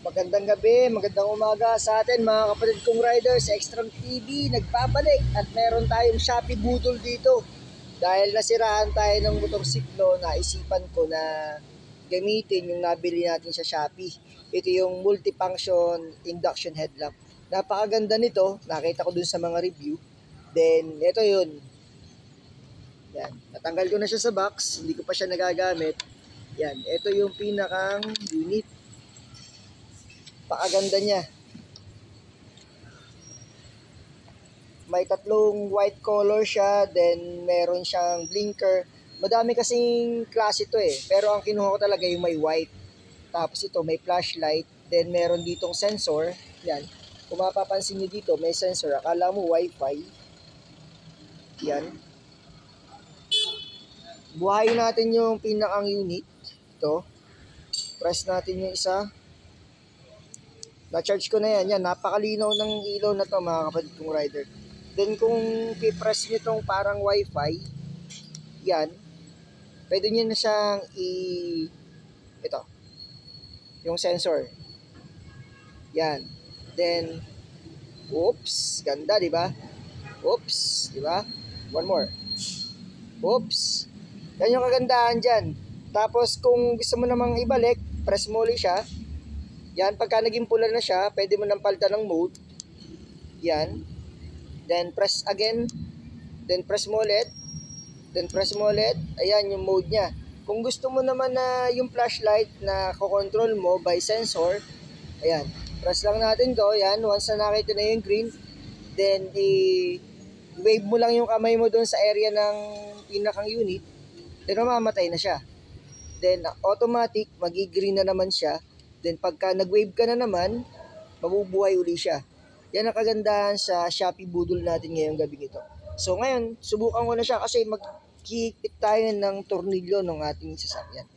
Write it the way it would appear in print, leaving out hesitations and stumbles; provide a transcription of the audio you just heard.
Magandang gabi, magandang umaga sa atin mga kapatid kong riders. Extreme TV nagbabalik at meron tayong Shopee Budol dito. Dahil nasiraan tayo ng motorsiklo, naisipan ko na gamitin yung nabili natin sa Shopee. Ito yung multifunction induction headlamp. Napakaganda nito, nakita ko dun sa mga review. Then ito yun. Yan, natanggal ko na siya sa box, hindi ko pa siya nagagamit. Yan, ito yung pinakang unit. Pakaganda niya. May tatlong white color siya, then meron siyang blinker. Madami kasing klase ito eh, pero ang kinuha ko talaga yung may white. Tapos ito may flashlight, then meron ditong sensor. Yan. Kung mapapansin niyo dito, may sensor. Akala mo wifi. Yan. Buhayin natin yung pinakang unit. Ito. Press natin yung isa. Na-charge ko na yan. Yan, napakalinaw ng ilaw na to mga kapatid kong rider. Then kung pipress nyo tong parang wifi, yan, pwede nyo na siyang ito, yung sensor. Yan. Then, oops, ganda, di ba? Oops, di ba? One more. Oops. Yan yung kagandahan dyan. Tapos kung gusto mo namang ibalik, press mo ulit siya. Yan, pagka naging pula na siya, pwede mo nang palitan ng mode. Yan. Then press again. Then press mo ulit. Then press mo ulit. Ayan yung mode niya. Kung gusto mo naman na yung flashlight na kokontrol mo by sensor, ayan. Press lang natin to. Yan, once na nakita na yung green, then i-wave mo lang yung kamay mo doon sa area ng pinakang unit. Then mamamatay na siya. Then automatic, magi-green na naman siya. Then pagka nag-wave ka na naman, mabubuhay uli siya. Yan ang kagandahan sa Shopee Budol natin ngayong gabi ito. So ngayon, subukan ko na siya kasi magkikit tayo ng tornilyo ng ating sasakyan.